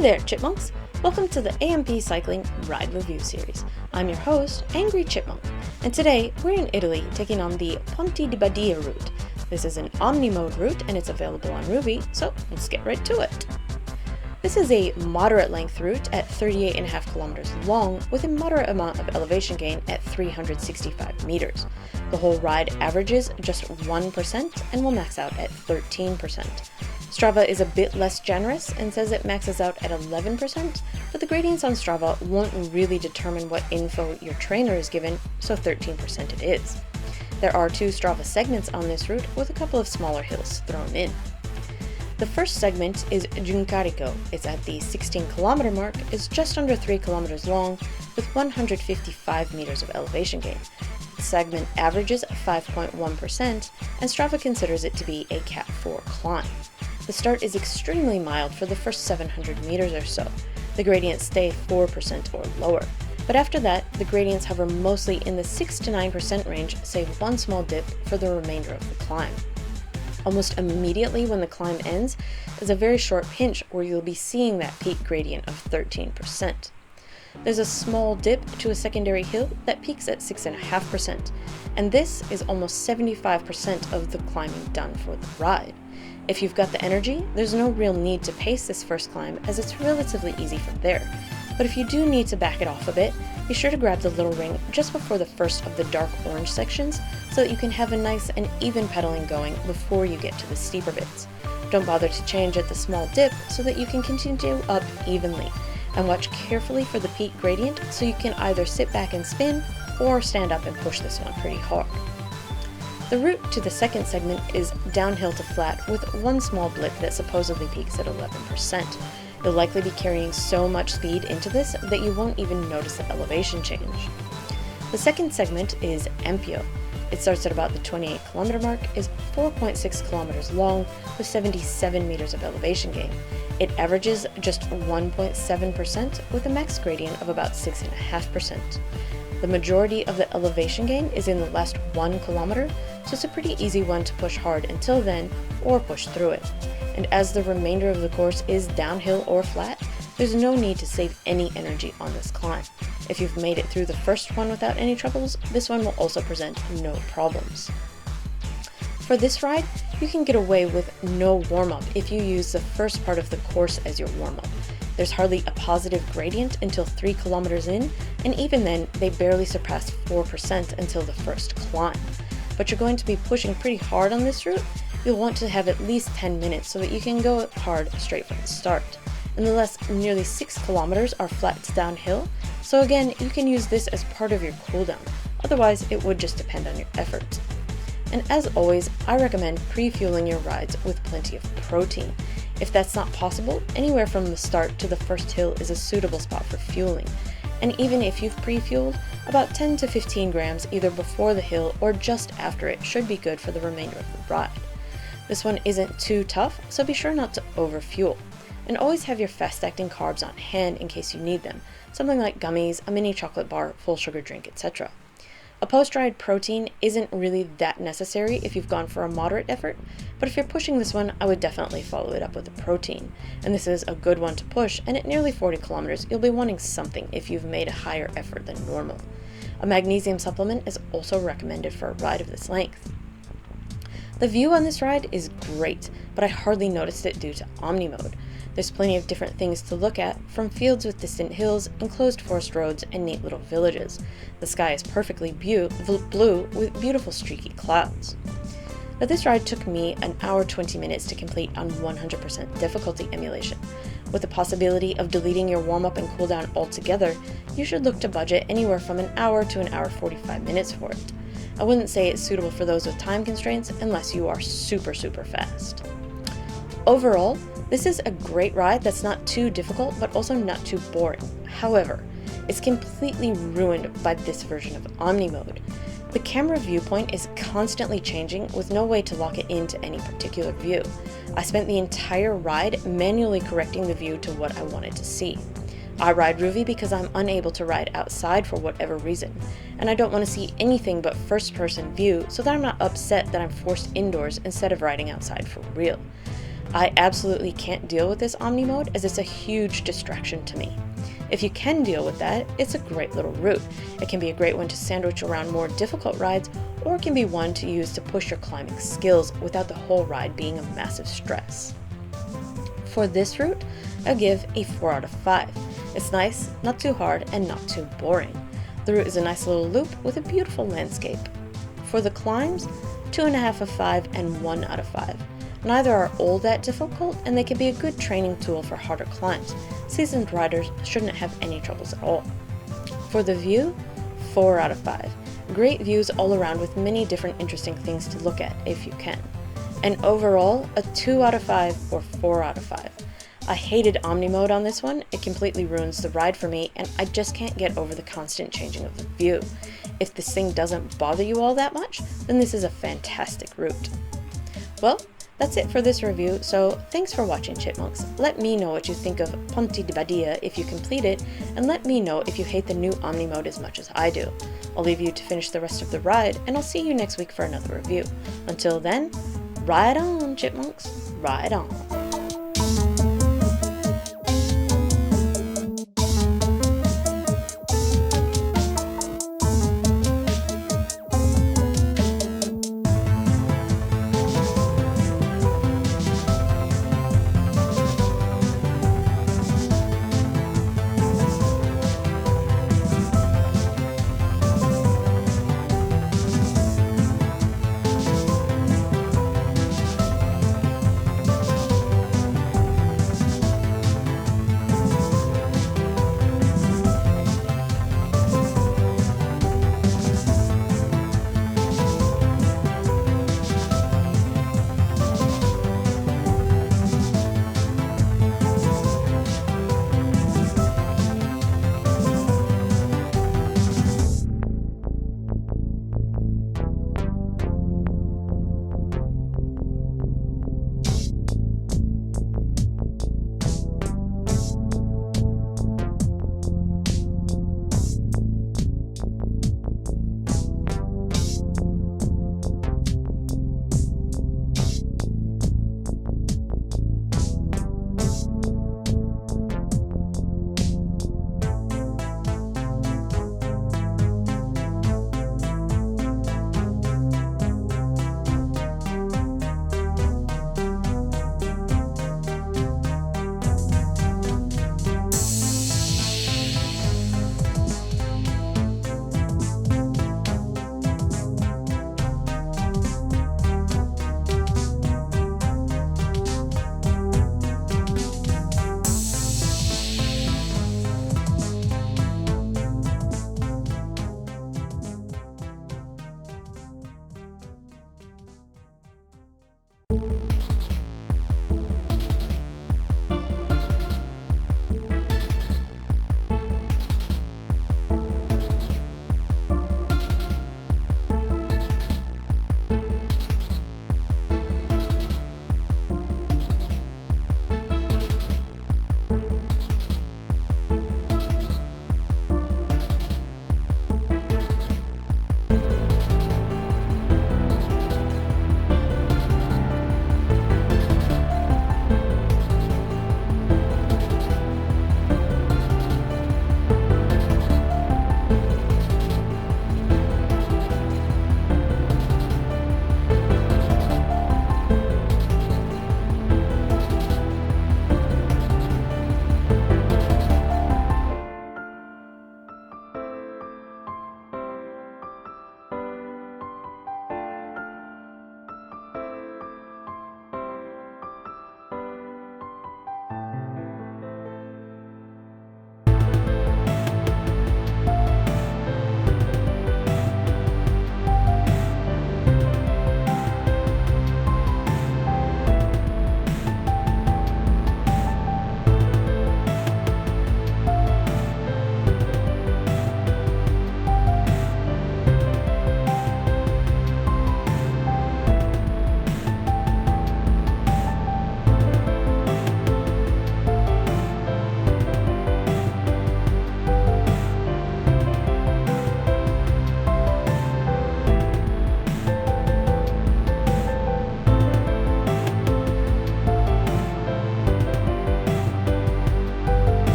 Hey there, chipmunks! Welcome to the AMP Cycling Ride Review Series. I'm your host, Angry Chipmunk, and today we're in Italy taking on the Ponti di Badia route. This is an OmniMode route and it's available on Rouvy, so let's get right to it. This is a moderate length route at 38.5 kilometers long with a moderate amount of elevation gain at 365 meters. The whole ride averages just 1% and will max out at 13%. Strava is a bit less generous and says it maxes out at 11%, but the gradients on Strava won't really determine what info your trainer is given, so 13% it is. There are 2 Strava segments on this route with a couple of smaller hills thrown in. The first segment is Giuncarico. It's at the 16-kilometer mark, is just under 3 kilometers long, with 155 meters of elevation gain. The segment averages 5.1%, and Strava considers it to be a Cat 4 climb. The start is extremely mild for the first 700 meters or so. The gradients stay 4% or lower, but after that, the gradients hover mostly in the 6 to 9% range, save one small dip for the remainder of the climb. Almost immediately when the climb ends is a very short pinch where you'll be seeing that peak gradient of 13%. There's a small dip to a secondary hill that peaks at 6.5%, and this is almost 75% of the climbing done for the ride. If you've got the energy, there's no real need to pace this first climb as it's relatively easy from there. But if you do need to back it off a bit, be sure to grab the little ring just before the first of the dark orange sections so that you can have a nice and even pedaling going before you get to the steeper bits. Don't bother to change at the small dip so that you can continue up evenly, and watch carefully for the peak gradient so you can either sit back and spin or stand up and push this one pretty hard. The route to the second segment is downhill to flat with one small blip that supposedly peaks at 11%. You'll likely be carrying so much speed into this that you won't even notice the elevation change. The second segment is Empio. It starts at about the 28-kilometer mark, is 4.6 kilometers long with 77 meters of elevation gain. It averages just 1.7% with a max gradient of about 6.5%. The majority of the elevation gain is in the last 1 kilometer, so it's a pretty easy one to push hard until then or push through it. And as the remainder of the course is downhill or flat, there's no need to save any energy on this climb. If you've made it through the first one without any troubles, this one will also present no problems. For this ride, you can get away with no warm-up if you use the first part of the course as your warm-up. There's hardly a positive gradient until 3 kilometers in, and even then, they barely surpass 4% until the first climb. But you're going to be pushing pretty hard on this route. You'll want to have at least 10 minutes so that you can go hard straight from the start. Nonetheless, nearly 6 kilometers are flat to downhill, so again, you can use this as part of your cooldown. Otherwise, it would just depend on your effort. And as always, I recommend pre-fueling your rides with plenty of protein. If that's not possible, anywhere from the start to the first hill is a suitable spot for fueling. And even if you've pre-fueled, about 10 to 15 grams either before the hill or just after it should be good for the remainder of the ride. This one isn't too tough, so be sure not to overfuel. And always have your fast-acting carbs on hand in case you need them, something like gummies, a mini chocolate bar, full sugar drink, etc. A post-ride protein isn't really that necessary if you've gone for a moderate effort, but if you're pushing this one, I would definitely follow it up with a protein. And this is a good one to push, and at nearly 40 kilometers, you'll be wanting something if you've made a higher effort than normal. A magnesium supplement is also recommended for a ride of this length. The view on this ride is great, but I hardly noticed it due to OmniMode. There's plenty of different things to look at, from fields with distant hills, enclosed forest roads, and neat little villages. The sky is perfectly blue with beautiful streaky clouds. Now this ride took me an hour 20 minutes to complete on 100% difficulty emulation. With the possibility of deleting your warm-up and cooldown altogether, you should look to budget anywhere from an hour to an hour 45 minutes for it. I wouldn't say it's suitable for those with time constraints unless you are super fast. Overall, this is a great ride that's not too difficult but also not too boring. However, it's completely ruined by this version of OmniMode. The camera viewpoint is constantly changing with no way to lock it into any particular view. I spent the entire ride manually correcting the view to what I wanted to see. I ride Rouvy because I'm unable to ride outside for whatever reason, and I don't want to see anything but first-person view so that I'm not upset that I'm forced indoors instead of riding outside for real. I absolutely can't deal with this OmniMode as it's a huge distraction to me. If you can deal with that, it's a great little route. It can be a great one to sandwich around more difficult rides, or it can be one to use to push your climbing skills without the whole ride being a massive stress. For this route, I'll give a 4 out of 5. It's nice, not too hard, and not too boring. The route is a nice little loop with a beautiful landscape. For the climbs, 2.5 out of 5 and 1 out of 5. Neither are all that difficult, and they can be a good training tool for harder climbs. Seasoned riders shouldn't have any troubles at all. For the view, 4 out of 5. Great views all around with many different interesting things to look at if you can. And overall, a 2 out of 5 or 4 out of 5. I hated OmniMode on this one. It completely ruins the ride for me, and I just can't get over the constant changing of the view. If this thing doesn't bother you all that much, then this is a fantastic route. Well, that's it for this review, so thanks for watching, Chipmunks. Let me know what you think of Ponti di Badia if you complete it, and let me know if you hate the new OmniMode as much as I do. I'll leave you to finish the rest of the ride, and I'll see you next week for another review. Until then, ride on, Chipmunks, ride on.